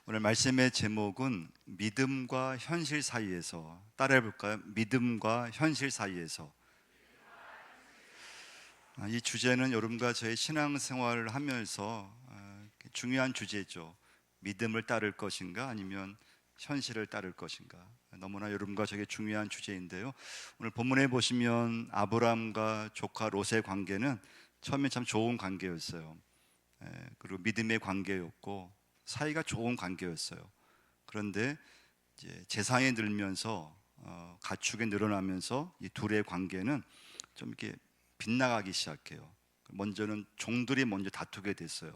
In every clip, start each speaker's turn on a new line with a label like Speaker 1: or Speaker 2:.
Speaker 1: 오늘 말씀의 제목은 믿음과 현실 사이에서, 따라해 볼까요? 믿음과 현실 사이에서. 이 주제는 여러분과 저의 신앙생활을 하면서 중요한 주제죠. 믿음을 따를 것인가 아니면 현실을 따를 것인가. 너무나 여러분과 저에게 중요한 주제인데요. 오늘 본문에 보시면 아브라함과 조카 롯의 관계는 처음에 참 좋은 관계였어요. 그리고 믿음의 관계였고 사이가 좋은 관계였어요. 그런데 이제 재산이 늘면서 가축이 늘어나면서 이 둘의 관계는 좀 이렇게 빗나가기 시작해요. 먼저는 종들이 먼저 다투게 됐어요.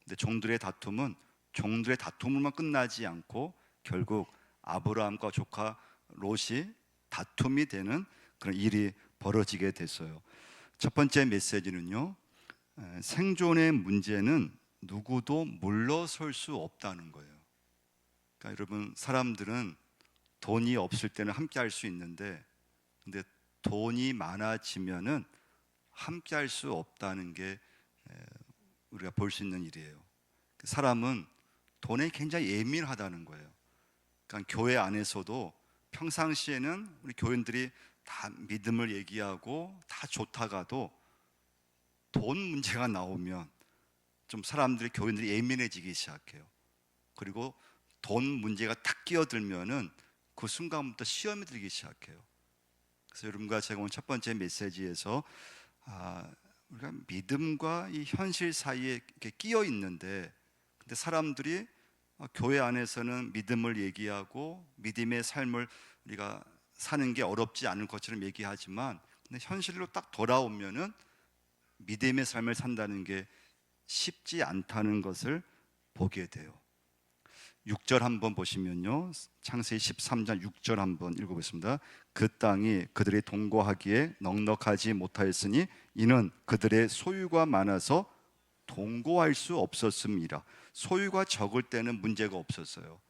Speaker 1: 근데 종들의 다툼은 종들의 다툼으로만 끝나지 않고 결국 아브라함과 조카 롯이 다툼이 되는 그런 일이 벌어지게 됐어요. 첫 번째 메시지는요, 생존의 문제는 누구도 물러설 수 없다는 거예요. 그러니까 여러분, 사람들은 돈이 없을 때는 함께 할 수 있는데, 근데 돈이 많아지면은 함께 할 수 없다는 게 우리가 볼 수 있는 일이에요. 사람은 돈에 굉장히 예민하다는 거예요. 그러니까 교회 안에서도 평상시에는 우리 교인들이 다 믿음을 얘기하고 다 좋다가도 돈 문제가 나오면 좀 사람들이, 교인들이 예민해지기 시작해요. 그리고 돈 문제가 딱 끼어들면은 그 순간부터 시험이 들기 시작해요. 그래서 여러분과 제가 오늘 첫 번째 메시지에서 우리가 믿음과 이 현실 사이에 이렇게 끼어 있는데, 근데 사람들이 교회 안에서는 믿음을 얘기하고 믿음의 삶을 우리가 사는 게 어렵지 않은 것처럼 얘기하지만, 근데 현실로 딱 돌아오면은 믿음의 삶을 산다는 게 쉽지 않다는 것을 보게 돼요. 6절 한번 보시면요, 창세기 13장 6절 한번 읽어보겠습니다. 그 땅이 그들이 동거하기에 넉넉하지 못하였으니 이는 그들의 소유가 많아서 동거할 수 없었음이라. 소유가 적을 때는 문제가 없었어요.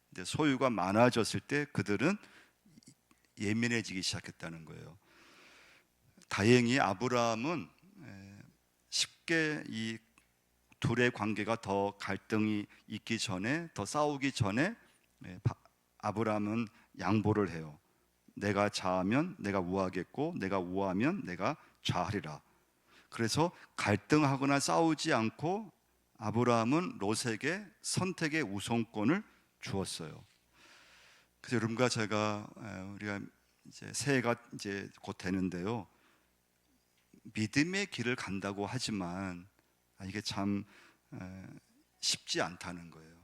Speaker 1: 근데 소유가 많아졌을 때 그들은 예민해지기 시작했다는 거예요. 다행히 아브라함은 쉽게 이 둘의 관계가 더 갈등이 있기 전에, 더 싸우기 전에 아브라함은 양보를 해요. 내가 좌하면 내가 우하겠고 내가 우하면 내가 좌하리라. 그래서 갈등하거나 싸우지 않고 아브라함은 롯에게 선택의 우선권을 주었어요. 그래서 여러분과 제가, 우리가 이제 새해가 이제 곧 되는데요, 믿음의 길을 간다고 하지만 이게 참 쉽지 않다는 거예요.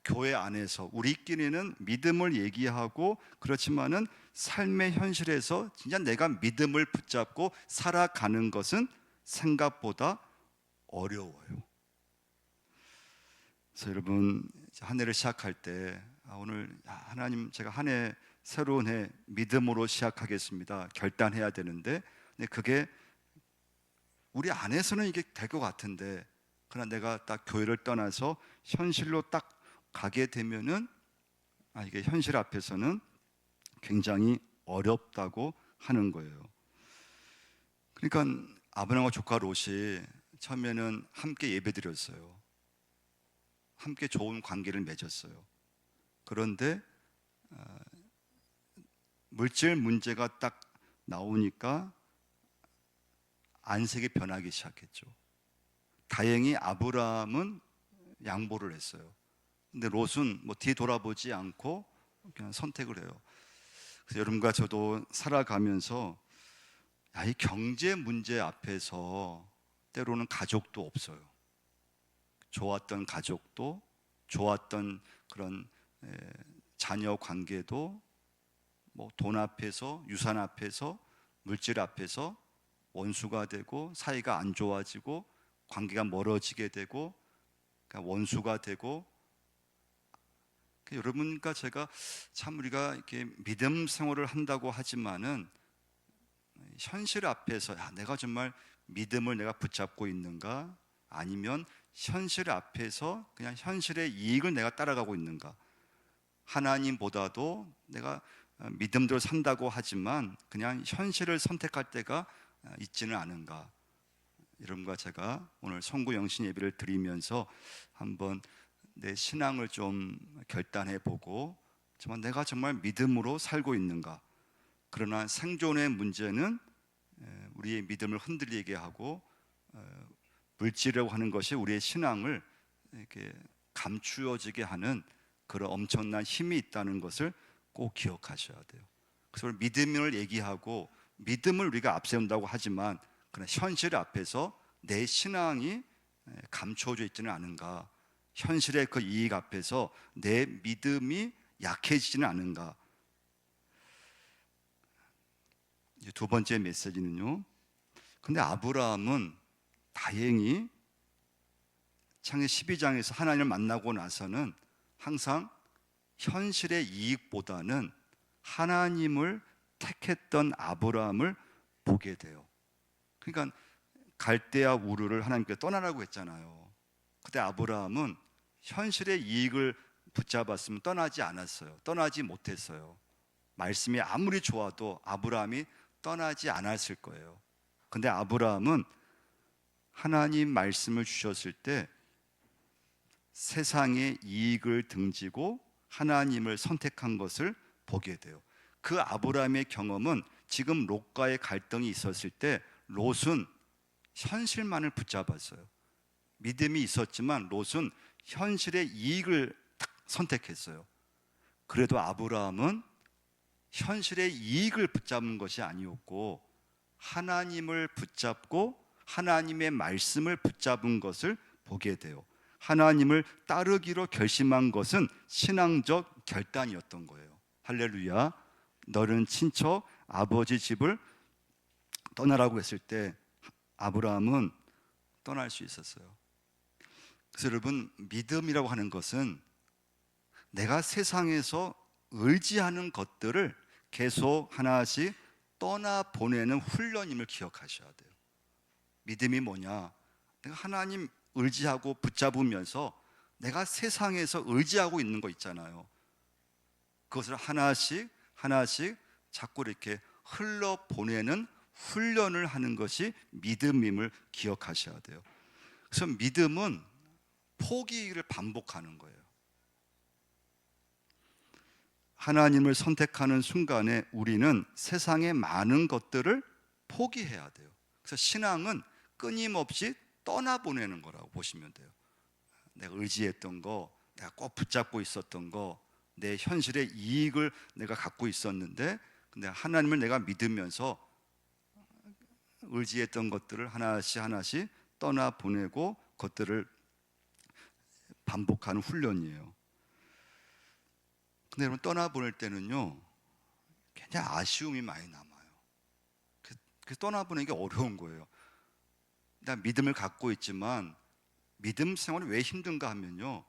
Speaker 1: 교회 안에서 우리끼리는 믿음을 얘기하고 그렇지만은 삶의 현실에서 진짜 내가 믿음을 붙잡고 살아가는 것은 생각보다 어려워요. 그래서 여러분, 한 해를 시작할 때 오늘 하나님, 제가 한 해, 새로운 해 믿음으로 시작하겠습니다 결단해야 되는데, 근데 그게 우리 안에서는 이게 될 것 같은데, 그러나 내가 딱 교회를 떠나서 현실로 딱 가게 되면은 이게 현실 앞에서는 굉장히 어렵다고 하는 거예요. 그러니까 아브라함과 조카 롯이 처음에는 함께 예배드렸어요. 함께 좋은 관계를 맺었어요. 그런데 물질 문제가 딱 나오니까 안색이 변하기 시작했죠. 다행히 아브라함은 양보를 했어요. 근데 롯은 뭐 뒤에 돌아보지 않고 그냥 선택을 해요. 그래서 여러분과 저도 살아가면서 이 경제 문제 앞에서 때로는 가족도 없어요. 좋았던 가족도, 좋았던 그런 자녀 관계도 뭐 돈 앞에서, 유산 앞에서, 물질 앞에서 원수가 되고 사이가 안 좋아지고 관계가 멀어지게 되고, 그러니까 원수가 되고. 여러분과 제가 참, 우리가 이렇게 믿음 생활을 한다고 하지만은 현실 앞에서 내가 정말 믿음을 내가 붙잡고 있는가, 아니면 현실 앞에서 그냥 현실의 이익을 내가 따라가고 있는가. 하나님보다도 내가 믿음대로 산다고 하지만 그냥 현실을 선택할 때가 있지는 않은가. 여러분과 제가 오늘 성구 영신 예배를 드리면서 한번 내 신앙을 좀 결단해 보고 정말 내가 정말 믿음으로 살고 있는가. 그러나 생존의 문제는 우리의 믿음을 흔들리게 하고 물질이라고 하는 것이 우리의 신앙을 이렇게 감추어지게 하는 그런 엄청난 힘이 있다는 것을 꼭 기억하셔야 돼요. 그래서 믿음을 얘기하고 믿음을 우리가 앞세운다고 하지만 그러나 현실 앞에서 내 신앙이 감춰져 있지는 않은가, 현실의 그 이익 앞에서 내 믿음이 약해지지는 않은가. 이제 두 번째 메시지는요, 근데 아브라함은 다행히 창세기 12장에서 하나님을 만나고 나서는 항상 현실의 이익보다는 하나님을 택했던 아브라함을 보게 돼요. 그러니까 갈대아 우르를 하나님께서 떠나라고 했잖아요. 그때 아브라함은 현실의 이익을 붙잡았으면 떠나지 않았어요. 떠나지 못했어요. 말씀이 아무리 좋아도 아브라함이 떠나지 않았을 거예요. 근데 아브라함은 하나님 말씀을 주셨을 때 세상의 이익을 등지고 하나님을 선택한 것을 보게 돼요. 그 아브라함의 경험은 지금 롯과의 갈등이 있었을 때 롯은 현실만을 붙잡았어요. 믿음이 있었지만 롯은 현실의 이익을 딱 선택했어요. 그래도 아브라함은 현실의 이익을 붙잡은 것이 아니었고 하나님을 붙잡고 하나님의 말씀을 붙잡은 것을 보게 돼요. 하나님을 따르기로 결심한 것은 신앙적 결단이었던 거예요. 할렐루야. 너는 친척 아버지 집을 떠나라고 했을 때 아브라함은 떠날 수 있었어요. 그래서 여러분, 믿음이라고 하는 것은 내가 세상에서 의지하는 것들을 계속 하나씩 떠나보내는 훈련임을 기억하셔야 돼요. 믿음이 뭐냐? 내가 하나님 의지하고 붙잡으면서 내가 세상에서 의지하고 있는 거 있잖아요. 그것을 하나씩 하나씩 자꾸 이렇게 흘러보내는 훈련을 하는 것이 믿음임을 기억하셔야 돼요. 그래서 믿음은 포기를 반복하는 거예요. 하나님을 선택하는 순간에 우리는 세상의 많은 것들을 포기해야 돼요. 그래서 신앙은 끊임없이 떠나보내는 거라고 보시면 돼요. 내가 의지했던 거, 내가 꼭 붙잡고 있었던 거, 내 현실의 이익을 내가 갖고 있었는데 근데 하나님을 내가 믿으면서 의지했던 것들을 하나씩 하나씩 떠나보내고 그것들을 반복하는 훈련이에요. 근데 여러분, 떠나보낼 때는요 굉장히 아쉬움이 많이 남아요. 그래서 떠나보내기 어려운 거예요. 나 믿음을 갖고 있지만 믿음 생활이 왜 힘든가 하면요,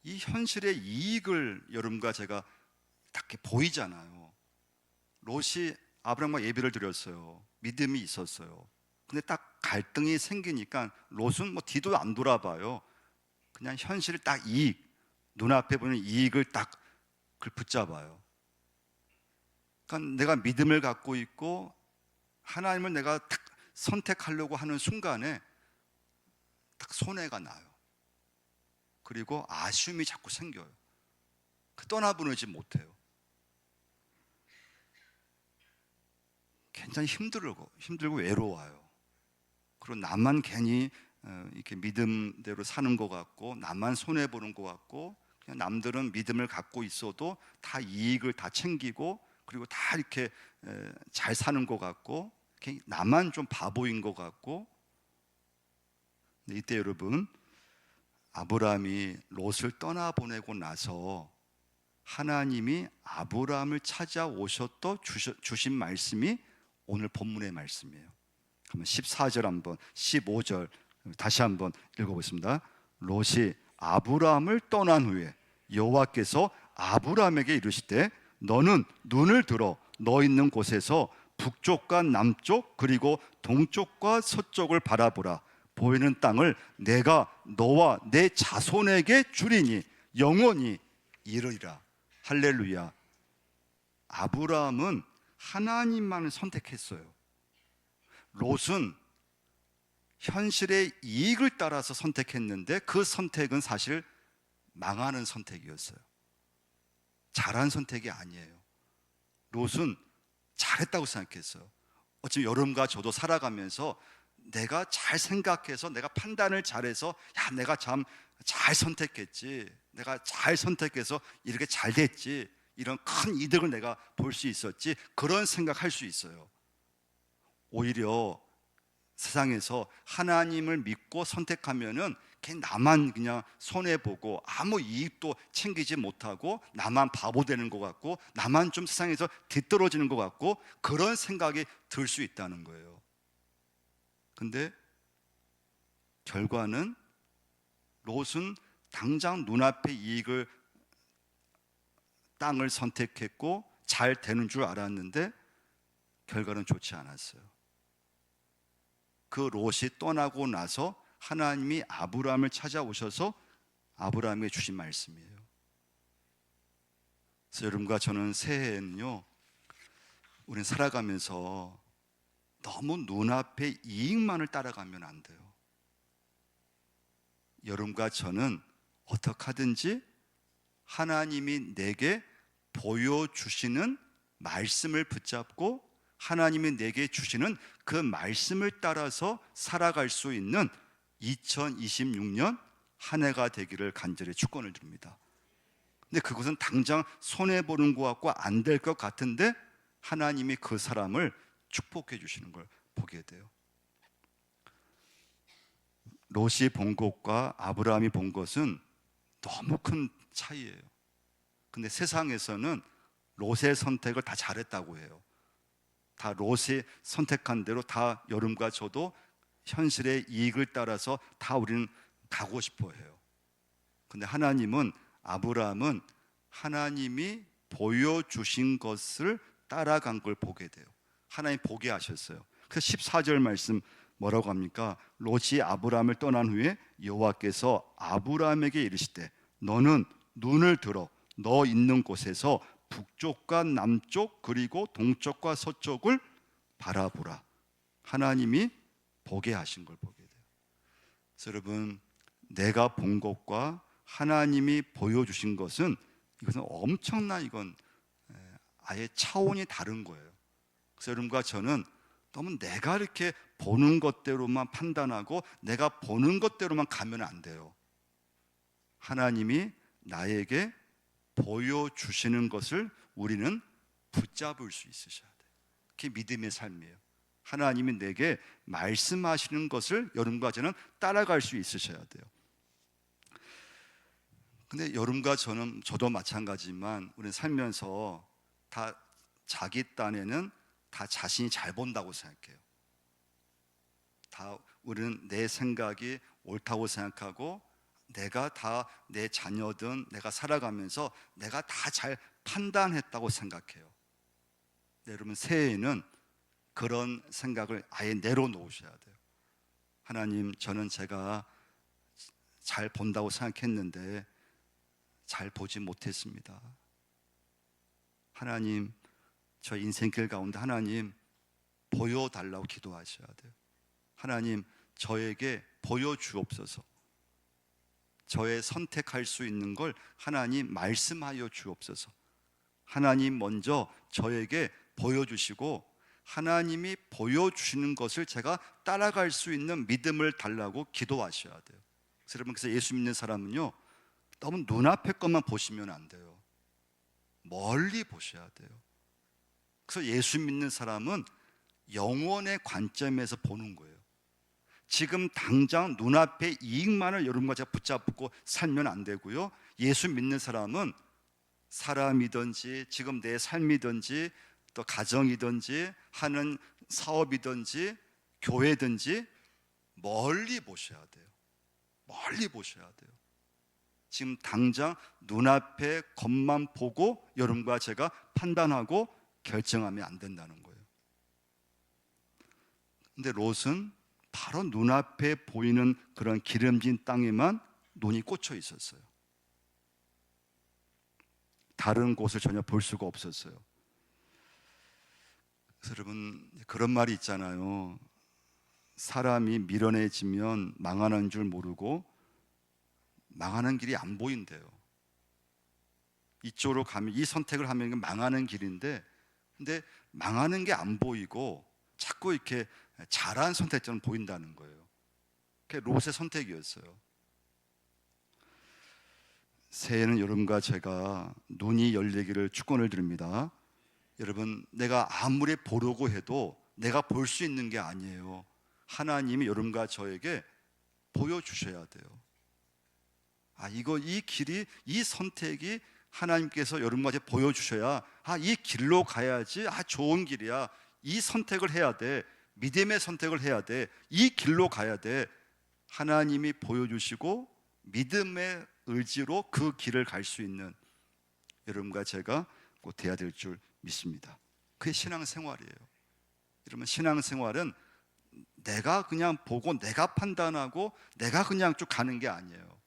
Speaker 1: 이 현실의 이익을 여러분과 제가 딱 보이잖아요. 롯이 아브라함과 예배를 드렸어요. 믿음이 있었어요. 근데 딱 갈등이 생기니까 롯은 뭐 뒤도 안 돌아봐요. 그냥 현실 딱 이익, 눈앞에 보는 이익을 딱 그걸 붙잡아요. 그러니까 내가 믿음을 갖고 있고 하나님을 내가 딱 선택하려고 하는 순간에 딱 손해가 나요. 그리고 아쉬움이 자꾸 생겨요. 떠나보내지 못해요. 굉장히 힘들고 외로워요. 그리고 나만 괜히 이렇게 믿음대로 사는 것 같고, 나만 손해 보는 것 같고, 그냥 남들은 믿음을 갖고 있어도 다 이익을 다 챙기고, 그리고 다 이렇게 잘 사는 것 같고, 나만 좀 바보인 것 같고. 근데 이때 여러분, 아브라함이 롯을 떠나보내고 나서 하나님이 아브라함을 찾아오셨던 주신 말씀이 오늘 본문의 말씀이에요. 그러면 14절 한번, 15절 다시 한번 읽어보겠습니다. 롯이 아브라함을 떠난 후에 여호와께서 아브라함에게 이르시되 너는 눈을 들어 너 있는 곳에서 북쪽과 남쪽 그리고 동쪽과 서쪽을 바라보라. 보이는 땅을 내가 너와 내 자손에게 주리니 영원히 이르리라. 할렐루야. 아브라함은 하나님만을 선택했어요. 롯은 현실의 이익을 따라서 선택했는데 그 선택은 사실 망하는 선택이었어요. 잘한 선택이 아니에요. 롯은 잘했다고 생각했어요. 어쩌면 여러분과 저도 살아가면서 내가 잘 생각해서 내가 판단을 잘해서 내가 참 잘 선택했지, 내가 잘 선택해서 이렇게 잘 됐지, 이런 큰 이득을 내가 볼 수 있었지, 그런 생각할 수 있어요. 오히려 세상에서 하나님을 믿고 선택하면은 나만 그냥 손해보고 아무 이익도 챙기지 못하고 나만 바보 되는 것 같고 나만 좀 세상에서 뒤떨어지는 것 같고 그런 생각이 들 수 있다는 거예요. 근데 결과는 롯은 당장 눈앞의 이익을 땅을 선택했고 잘 되는 줄 알았는데 결과는 좋지 않았어요. 그 롯이 떠나고 나서 하나님이 아브라함을 찾아오셔서 아브라함에게 주신 말씀이에요. 그래서 여러분과 저는 새해에는요, 우리는 살아가면서 너무 눈앞의 이익만을 따라가면 안 돼요. 여러분과 저는 어떻게 하든지 하나님이 내게 보여주시는 말씀을 붙잡고 하나님이 내게 주시는 그 말씀을 따라서 살아갈 수 있는 2026년 한 해가 되기를 간절히 축원을 드립니다. 근데 그것은 당장 손해보는 것 같고 안 될 것 같은데 하나님이 그 사람을 축복해 주시는 걸 보게 돼요. 롯이 본 것과 아브라함이 본 것은 너무 큰 차이예요. 근데 세상에서는 롯의 선택을 다 잘했다고 해요. 다 롯이 선택한 대로 다 여러분과 저도 현실의 이익을 따라서 다 우리는 가고 싶어 해요. 근데 하나님은, 아브라함은 하나님이 보여주신 것을 따라간 걸 보게 돼요. 하나님 보게 하셨어요. 그래서 14절 말씀 뭐라고 합니까? 롯이 아브라함을 떠난 후에 여호와께서 아브라함에게 이르시되 너는 눈을 들어 너 있는 곳에서 북쪽과 남쪽 그리고 동쪽과 서쪽을 바라보라. 하나님이 보게 하신 걸 보게 돼요. 그래서 여러분, 내가 본 것과 하나님이 보여주신 것은 이것은 엄청난, 이건 아예 차원이 다른 거예요. 그래서 여러분과 저는 너무 내가 이렇게 보는 것대로만 판단하고 내가 보는 것대로만 가면 안 돼요. 하나님이 나에게 보여주시는 것을 우리는 붙잡을 수 있으셔야 돼요. 그게 믿음의 삶이에요. 하나님이 내게 말씀하시는 것을 여러분과 저는 따라갈 수 있으셔야 돼요. 근데 여러분과 저도 마찬가지지만 우리는 살면서 다 자기 딴에는 다 자신이 잘 본다고 생각해요. 다 우리는 내 생각이 옳다고 생각하고 내가 다 내 자녀든 내가 살아가면서 내가 다 잘 판단했다고 생각해요. 네, 여러분, 새해에는 그런 생각을 아예 내려놓으셔야 돼요. 하나님, 저는 제가 잘 본다고 생각했는데 잘 보지 못했습니다. 하나님, 저 인생길 가운데 하나님 보여달라고 기도하셔야 돼요. 하나님, 저에게 보여주옵소서. 저의 선택할 수 있는 걸 하나님 말씀하여 주옵소서. 하나님 먼저 저에게 보여주시고 하나님이 보여주시는 것을 제가 따라갈 수 있는 믿음을 달라고 기도하셔야 돼요. 그래서 여러분, 그래서 예수 믿는 사람은요, 너무 눈앞의 것만 보시면 안 돼요. 멀리 보셔야 돼요. 그래서 예수 믿는 사람은 영원의 관점에서 보는 거예요. 지금 당장 눈앞의 이익만을 여러분과 제가 붙잡고 살면 안 되고요. 예수 믿는 사람은 사람이든지 지금 내 삶이든지 또 가정이든지 하는 사업이든지 교회든지 멀리 보셔야 돼요. 멀리 보셔야 돼요. 지금 당장 눈앞의 것만 보고 여러분과 제가 판단하고 결정하면 안 된다는 거예요. 근데 롯은 바로 눈앞에 보이는 그런 기름진 땅에만 눈이 꽂혀 있었어요. 다른 곳을 전혀 볼 수가 없었어요. 그래서 여러분, 그런 말이 있잖아요. 사람이 미련해지면 망하는 줄 모르고 망하는 길이 안 보인대요. 이쪽으로 가면, 이 선택을 하면 망하는 길인데, 근데 망하는 게 안 보이고 자꾸 이렇게 잘한 선택처럼 보인다는 거예요. 그게 롯의 선택이었어요. 새해에는 여러분과 제가 눈이 열리기를 축원을 드립니다. 여러분, 내가 아무리 보려고 해도 내가 볼 수 있는 게 아니에요. 하나님이 여러분과 저에게 보여주셔야 돼요. 이 길이, 이 선택이 하나님께서 여러분과 제가 보여주셔야, 이 길로 가야지, 좋은 길이야, 이 선택을 해야 돼, 믿음의 선택을 해야 돼, 이 길로 가야 돼, 하나님이 보여주시고 믿음의 의지로 그 길을 갈 수 있는 여러분과 제가 꼭 돼야 될 줄 믿습니다. 그게 신앙생활이에요. 여러분, 신앙생활은 내가 그냥 보고 내가 판단하고 내가 그냥 쭉 가는 게 아니에요.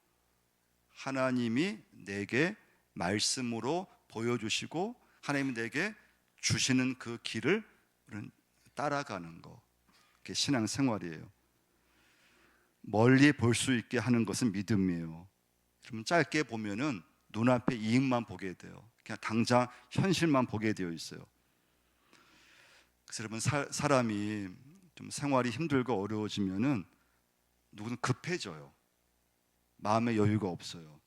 Speaker 1: 하나님이 내게 말씀으로 보여주시고 하나님이 내게 주시는 그 길을 따라가는 거, 그게 신앙생활이에요. 멀리 볼 수 있게 하는 것은 믿음이에요. 여러분, 짧게 보면은 눈앞에 이익만 보게 돼요. 그냥 당장 현실만 보게 되어 있어요. 그래서 여러분, 사람이 좀 생활이 힘들고 어려워지면은 누구는 급해져요. 마음의 여유가 없어요.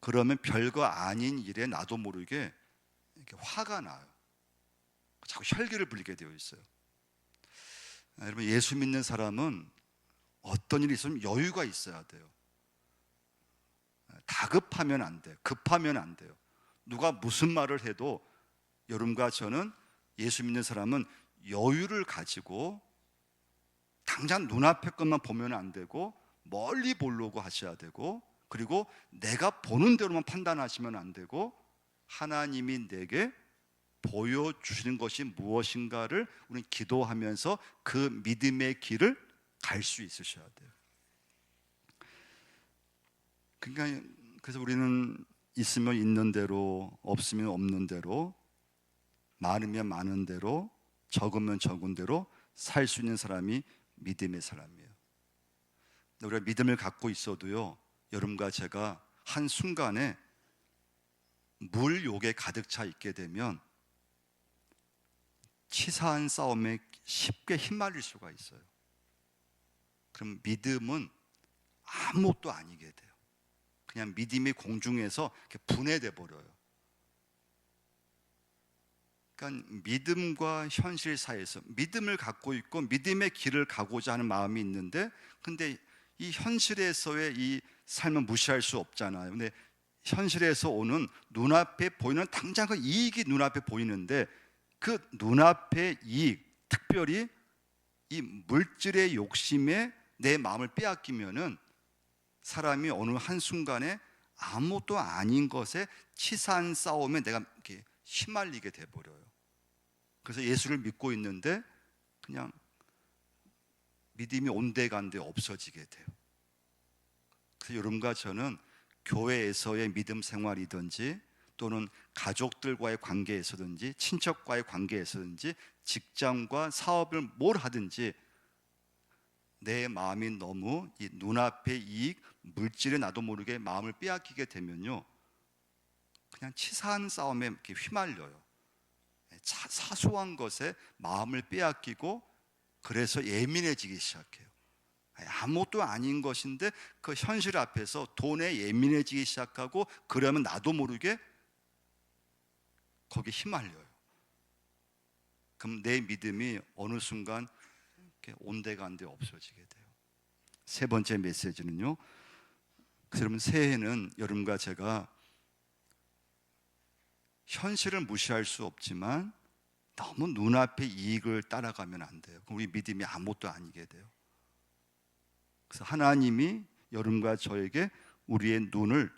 Speaker 1: 그러면 별거 아닌 일에 나도 모르게 이렇게 화가 나요. 자꾸 혈기를 부리게 되어 있어요. 여러분, 예수 믿는 사람은 어떤 일이 있으면 여유가 있어야 돼요. 다급하면 안 돼요. 급하면 안 돼요. 누가 무슨 말을 해도 여러분과 저는, 예수 믿는 사람은 여유를 가지고 당장 눈앞의 것만 보면 안 되고 멀리 보려고 하셔야 되고, 그리고 내가 보는 대로만 판단하시면 안 되고 하나님이 내게 보여주시는 것이 무엇인가를 우리는 기도하면서 그 믿음의 길을 갈 수 있으셔야 돼요. 그러니까 그래서 우리는 있으면 있는 대로, 없으면 없는 대로, 많으면 많은 대로, 적으면 적은 대로 살 수 있는 사람이 믿음의 사람이에요. 우리가 믿음을 갖고 있어도요, 여러분과 제가 한순간에 물욕에 가득 차 있게 되면 치사한 싸움에 쉽게 휘말릴 수가 있어요. 그럼 믿음은 아무것도 아니게 돼요. 그냥 믿음이 공중에서 이렇게 분해돼 버려요. 그러니까 믿음과 현실 사이에서 믿음을 갖고 있고 믿음의 길을 가고자 하는 마음이 있는데, 근데 이 현실에서의 이 삶은 무시할 수 없잖아요. 근데 현실에서 오는 눈앞에 보이는 당장 그 이익이 눈앞에 보이는데, 그 눈앞의 이익, 특별히 이 물질의 욕심에 내 마음을 빼앗기면은 사람이 어느 한순간에 아무것도 아닌 것에 치사한 싸움에 내가 이렇게 휘말리게 돼버려요. 그래서 예수를 믿고 있는데 그냥 믿음이 온데간데 없어지게 돼요. 그래서 여러분과 저는 교회에서의 믿음 생활이든지 또는 가족들과의 관계에서든지 친척과의 관계에서든지 직장과 사업을 뭘 하든지 내 마음이 너무 이 눈앞의 이익, 물질에 나도 모르게 마음을 빼앗기게 되면요, 그냥 치사한 싸움에 이렇게 휘말려요. 사소한 것에 마음을 빼앗기고 그래서 예민해지기 시작해요. 아무것도 아닌 것인데 그 현실 앞에서 돈에 예민해지기 시작하고, 그러면 나도 모르게 거기에 휘말려요. 그럼 내 믿음이 어느 순간 온데간데 없어지게 돼요. 세 번째 메시지는요, 여러분, 새해에는 여러분과 제가 현실을 무시할 수 없지만 너무 눈앞의 이익을 따라가면 안 돼요. 그럼 우리 믿음이 아무것도 아니게 돼요. 그래서 하나님이 여러분과 저에게 우리의 눈을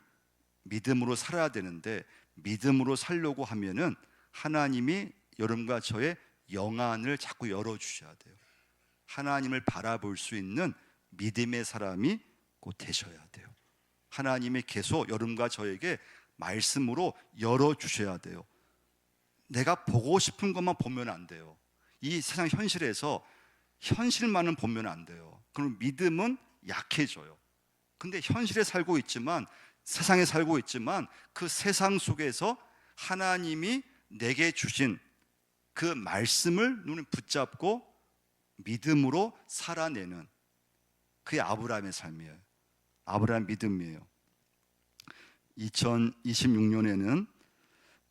Speaker 1: 믿음으로 살아야 되는데, 믿음으로 살려고 하면은 하나님이 여러분과 저의 영안을 자꾸 열어주셔야 돼요. 하나님을 바라볼 수 있는 믿음의 사람이 꼭 되셔야 돼요. 하나님이 계속 여러분과 저에게 말씀으로 열어주셔야 돼요. 내가 보고 싶은 것만 보면 안 돼요. 이 세상 현실에서 현실만은 보면 안 돼요. 그럼 믿음은 약해져요. 근데 현실에 살고 있지만, 세상에 살고 있지만 그 세상 속에서 하나님이 내게 주신 그 말씀을 눈을 붙잡고 믿음으로 살아내는, 그게 아브라함의 삶이에요. 아브라함 믿음이에요. 2026년에는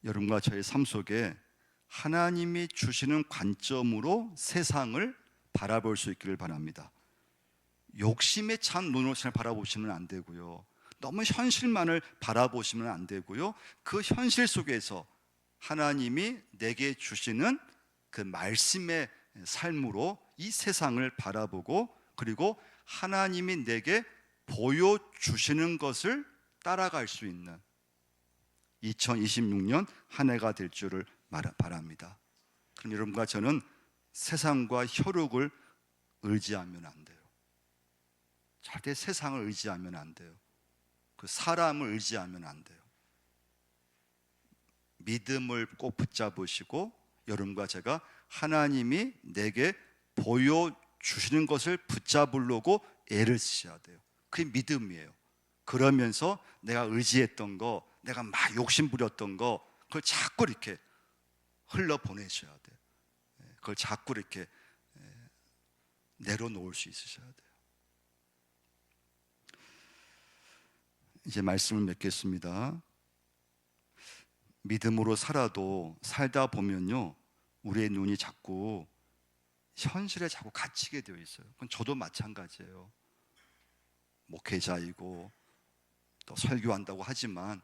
Speaker 1: 여러분과 저의 삶 속에 하나님이 주시는 관점으로 세상을 바라볼 수 있기를 바랍니다. 욕심에 찬 눈으로 세상을 바라보시면 안 되고요, 너무 현실만을 바라보시면 안 되고요, 그 현실 속에서 하나님이 내게 주시는 그 말씀의 삶으로 이 세상을 바라보고, 그리고 하나님이 내게 보여주시는 것을 따라갈 수 있는 2026년 한 해가 될 줄을 바랍니다. 그럼 여러분과 저는 세상과 혈육을 의지하면 안 돼요. 절대 세상을 의지하면 안 돼요. 그 사람을 의지하면 안 돼요. 믿음을 꼭 붙잡으시고, 여러분과 제가 하나님이 내게 보여주시는 것을 붙잡으려고 애를 쓰셔야 돼요. 그게 믿음이에요. 그러면서 내가 의지했던 거, 내가 막 욕심 부렸던 거, 그걸 자꾸 이렇게 흘러보내셔야 돼요. 그걸 자꾸 이렇게 내려놓을 수 있으셔야 돼요. 이제 말씀을 맺겠습니다. 믿음으로 살다 보면요, 우리의 눈이 자꾸 현실에 자꾸 갇히게 되어 있어요. 그건 저도 마찬가지예요. 목회자이고 또 설교한다고 하지만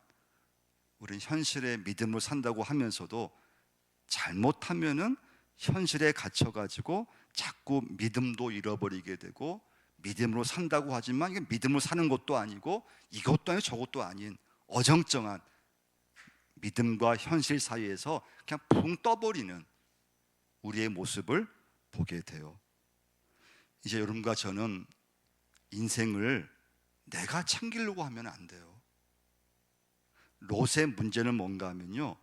Speaker 1: 우리는 현실에 믿음으로 산다고 하면서도 잘못하면은 현실에 갇혀가지고 자꾸 믿음도 잃어버리게 되고, 믿음으로 산다고 하지만 이게 믿음으로 사는 것도 아니고 이것도 아니고 저것도 아닌 어정쩡한 믿음과 현실 사이에서 그냥 붕 떠버리는 우리의 모습을 보게 돼요. 이제 여러분과 저는 인생을 내가 챙기려고 하면 안 돼요. 롯의 문제는 뭔가 하면요,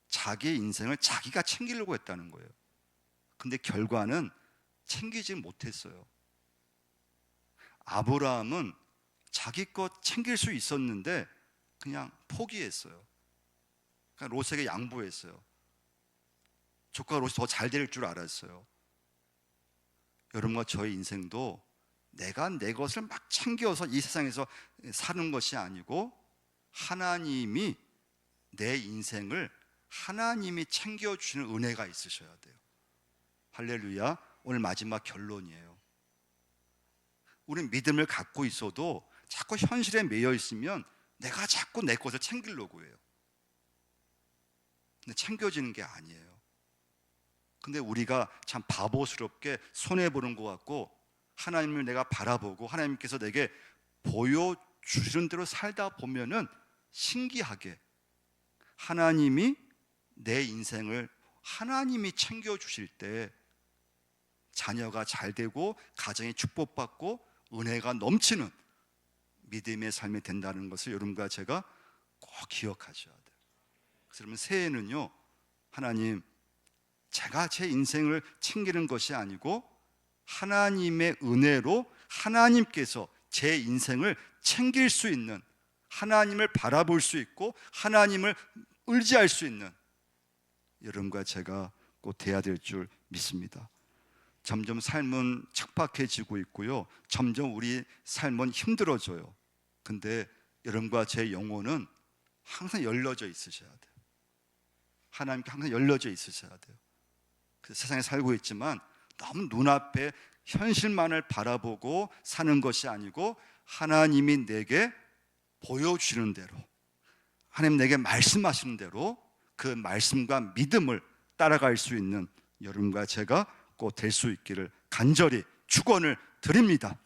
Speaker 1: 자기의 인생을 자기가 챙기려고 했다는 거예요. 근데 결과는 챙기지 못했어요. 아브라함은 자기 것 챙길 수 있었는데 그냥 포기했어요. 그러니까 롯에게 양보했어요. 조카 롯이 더 잘 될 줄 알았어요. 여러분과 저의 인생도 내가 내 것을 막 챙겨서 이 세상에서 사는 것이 아니고, 하나님이 내 인생을 하나님이 챙겨주시는 은혜가 있으셔야 돼요. 할렐루야. 오늘 마지막 결론이에요. 우리는 믿음을 갖고 있어도 자꾸 현실에 매여 있으면 내가 자꾸 내 것을 챙기려고 해요. 근데 챙겨지는 게 아니에요. 근데 우리가 참 바보스럽게 손해보는 것 같고, 하나님을 내가 바라보고 하나님께서 내게 보여주시는 대로 살다 보면은 신기하게 하나님이 내 인생을 하나님이 챙겨주실 때 자녀가 잘 되고 가정이 축복받고 은혜가 넘치는 믿음의 삶이 된다는 것을 여러분과 제가 꼭 기억하셔야 돼요. 그래서 여러분, 새해는요, 하나님, 제가 제 인생을 챙기는 것이 아니고 하나님의 은혜로 하나님께서 제 인생을 챙길 수 있는, 하나님을 바라볼 수 있고 하나님을 의지할 수 있는 여러분과 제가 꼭 돼야 될 줄 믿습니다. 점점 삶은 척박해지고 있고요, 점점 우리 삶은 힘들어져요. 근데 여러분과 제 영혼은 항상 열려져 있으셔야 돼요. 하나님께 항상 열려져 있으셔야 돼요. 그래서 세상에 살고 있지만 너무 눈앞에 현실만을 바라보고 사는 것이 아니고, 하나님이 내게 보여주시는 대로, 하나님 내게 말씀하시는 대로 그 말씀과 믿음을 따라갈 수 있는 여러분과 제가 꼭 될 수 있기를 간절히 축원을 드립니다.